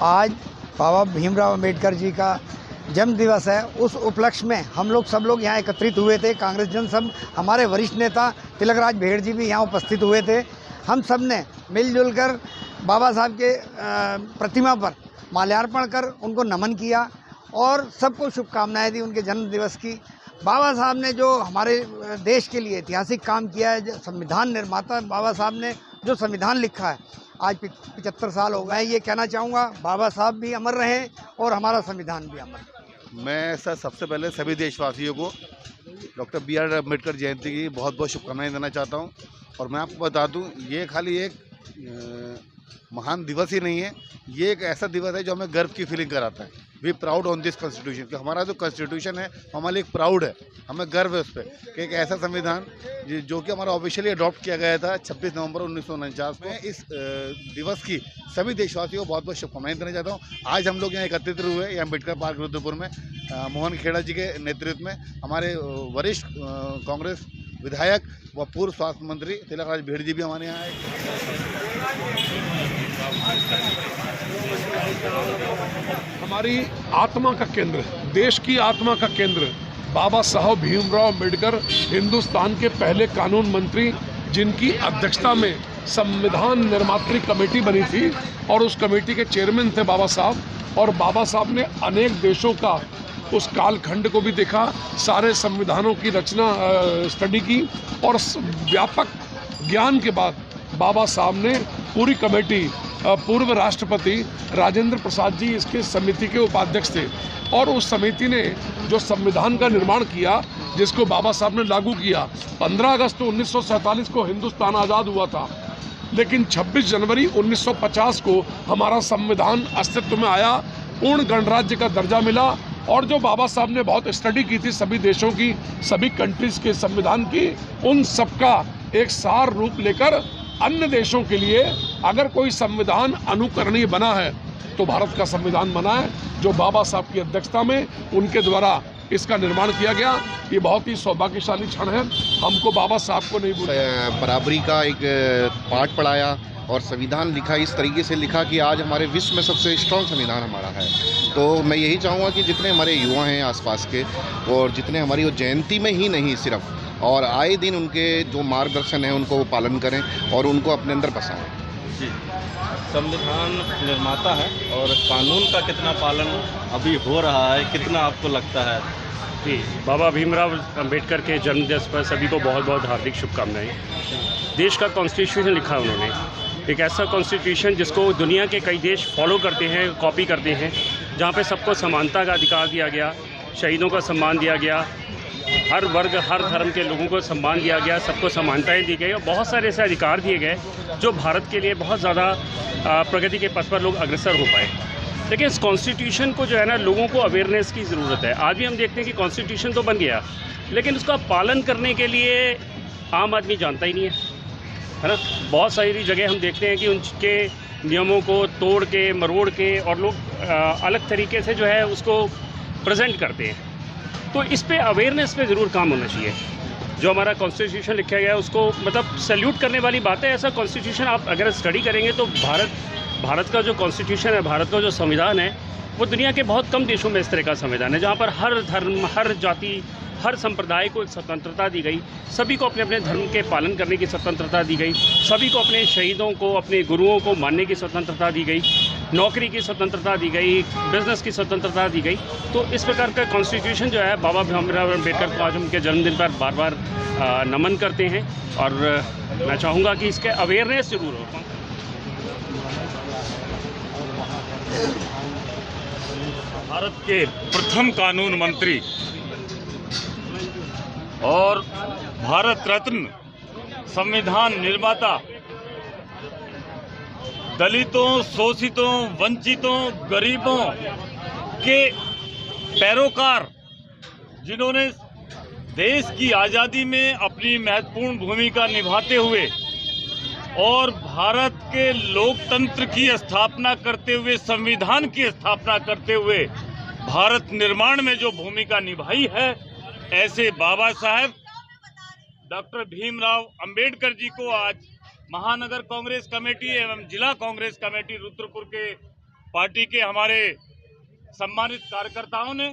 आज बाबा भीमराव अंबेडकर जी का जन्म दिवस है। उस उपलक्ष्य में हम लोग सब लोग यहाँ एकत्रित हुए थे। कांग्रेस जन सब, हमारे वरिष्ठ नेता तिलकराज भेड़ जी भी यहाँ उपस्थित हुए थे। हम सब ने मिलजुल कर बाबा साहब के प्रतिमा पर माल्यार्पण कर उनको नमन किया और सबको शुभकामनाएं दी उनके जन्म दिवस की। बाबा साहब ने जो हमारे देश के लिए ऐतिहासिक काम किया है, संविधान निर्माता बाबा साहब ने जो संविधान लिखा है, आज 75 साल हो गए। ये कहना चाहूँगा बाबा साहब भी अमर रहें और हमारा संविधान भी अमर। मैं सर सबसे पहले सभी देशवासियों को डॉक्टर बी.आर. अम्बेडकर जयंती की बहुत बहुत शुभकामनाएं देना चाहता हूं। और मैं आपको बता दूं, ये खाली एक महान दिवस ही नहीं है, ये एक ऐसा दिवस है जो हमें गर्व की फीलिंग कराता है। We proud on this constitution, कि हमारा जो कॉन्स्टिट्यूशन है हमारे लिए एक प्राउड है, हमें गर्व है उस पर कि एक ऐसा संविधान जो कि हमारा ऑफिशियली अडॉप्ट किया गया था 26 नवंबर 1949 में। इस दिवस की सभी देशवासियों को बहुत बहुत शुभकामनाएं देना चाहता हूँ। आज हम लोग यहाँ एकत्रित हुए हैं अम्बेडकर पार्क रुद्रपुर में, मोहन खेड़ा जी के नेतृत्व में। हमारे वरिष्ठ कांग्रेस विधायक व पूर्व स्वास्थ्य मंत्री तिलकराज भेड़ जी भी हमारे यहाँ आए। हमारी आत्मा का केंद्र, देश की आत्मा का केंद्र बाबा साहब भीमराव अंबेडकर, हिंदुस्तान के पहले कानून मंत्री, जिनकी अध्यक्षता में संविधान निर्मात्री कमेटी बनी थी और उस कमेटी के चेयरमैन थे बाबा साहब। और बाबा साहब ने अनेक देशों का उस कालखंड को भी देखा, सारे संविधानों की रचना स्टडी की और व्यापक ज्ञान के बाद बाबा साहब ने पूरी कमेटी, पूर्व राष्ट्रपति राजेंद्र प्रसाद जी इसके समिति के उपाध्यक्ष थे और उस समिति ने जो संविधान का निर्माण किया, जिसको बाबा साहब ने लागू किया। 15 अगस्त 1947 को हिंदुस्तान आज़ाद हुआ था, लेकिन 26 जनवरी 1950 को हमारा संविधान अस्तित्व में आया, पूर्ण गणराज्य का दर्जा मिला। और जो बाबा साहब ने बहुत स्टडी की थी सभी देशों की, सभी कंट्रीज़ के संविधान की, उन सबका एक सार रूप लेकर अन्य देशों के लिए अगर कोई संविधान अनुकरणीय बना है तो भारत का संविधान बना है, जो बाबा साहब की अध्यक्षता में उनके द्वारा इसका निर्माण किया गया। ये बहुत ही सौभाग्यशाली क्षण है, हमको बाबा साहब को नहीं भूलना। बराबरी का एक पाठ पढ़ाया और संविधान लिखा, इस तरीके से लिखा कि आज हमारे विश्व में सबसे स्ट्रॉन्ग संविधान हमारा है। तो मैं यही चाहूँगा कि जितने हमारे युवा हैं आसपास के, और जितने हमारी वो जयंती में ही नहीं सिर्फ, और आए दिन उनके जो मार्गदर्शन है उनको वो पालन करें और उनको अपने अंदर बसाएं। जी, संविधान निर्माता है और कानून का कितना पालन अभी हो रहा है, कितना आपको लगता है? जी, बाबा भीमराव अंबेडकर के जन्मदिवस पर सभी को बहुत बहुत हार्दिक शुभकामनाएं। देश का कॉन्स्टिट्यूशन लिखा उन्होंने, एक ऐसा कॉन्स्टिट्यूशन जिसको दुनिया के कई देश फॉलो करते हैं, कॉपी करते हैं, जहाँ पे सबको समानता का अधिकार दिया गया, शहीदों का सम्मान दिया गया, हर वर्ग हर धर्म के लोगों को सम्मान दिया गया, सबको समानताएं दी गई और बहुत सारे ऐसे अधिकार दिए गए जो भारत के लिए बहुत ज़्यादा प्रगति के पथ पर लोग अग्रसर हो पाए। लेकिन इस कॉन्स्टिट्यूशन को जो है ना, लोगों को अवेयरनेस की ज़रूरत है। आज भी हम देखते हैं कि कॉन्स्टिट्यूशन तो बन गया, लेकिन उसका पालन करने के लिए आम आदमी जानता ही नहीं है ना। बहुत सारी जगह हम देखते हैं कि उनके नियमों को तोड़ के, मरोड़ के और लोग अलग तरीके से जो है उसको प्रेजेंट करते हैं। तो इस पे अवेयरनेस पे ज़रूर काम होना चाहिए। जो हमारा कॉन्स्टिट्यूशन लिखा गया है उसको मतलब सैल्यूट करने वाली बात है। ऐसा कॉन्स्टिट्यूशन आप अगर स्टडी करेंगे तो भारत का जो कॉन्स्टिट्यूशन है, भारत का जो संविधान है, वो दुनिया के बहुत कम देशों में इस तरह का संविधान है, जहाँ पर हर धर्म, हर जाति, हर संप्रदाय को एक स्वतंत्रता दी गई, सभी को अपने अपने धर्म के पालन करने की स्वतंत्रता दी गई, सभी को अपने शहीदों को, अपने गुरुओं को मानने की स्वतंत्रता दी गई, नौकरी की स्वतंत्रता दी गई, बिजनेस की स्वतंत्रता दी गई। तो इस प्रकार का कॉन्स्टिट्यूशन जो है, बाबा भीमराव अम्बेडकर को आज उनके जन्मदिन पर बार बार नमन करते हैं और मैं चाहूँगा कि इसके अवेयरनेस ज़रूर हो। भारत के प्रथम कानून मंत्री और भारत रत्न संविधान निर्माता, दलितों, शोषितों, वंचितों, गरीबों के पैरोकार, जिन्होंने देश की आज़ादी में अपनी महत्वपूर्ण भूमिका निभाते हुए और भारत के लोकतंत्र की स्थापना करते हुए, संविधान की स्थापना करते हुए भारत निर्माण में जो भूमिका निभाई है, ऐसे बाबा साहब डॉक्टर भीमराव अंबेडकर जी को आज महानगर कांग्रेस कमेटी एवं जिला कांग्रेस कमेटी रुद्रपुर के पार्टी के हमारे सम्मानित कार्यकर्ताओं ने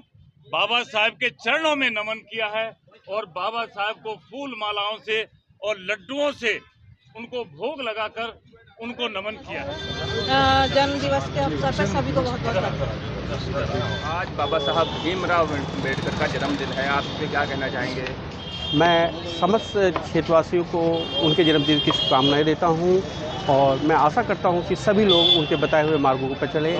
बाबा साहब के चरणों में नमन किया है और बाबा साहब को फूल मालाओं से और लड्डुओं से उनको भोग लगाकर उनको नमन किया है। जन्म दिवस के अवसर पर सभी को बहुत बहुत बधाई। आज बाबा साहब भीमराव अम्बेडकर का जन्मदिन है, आप इस पे क्या कहना चाहेंगे? मैं समस्त क्षेत्रवासियों को उनके जन्मदिन की शुभकामनाएं देता हूं और मैं आशा करता हूं कि सभी लोग उनके बताए हुए मार्गों पर चलें।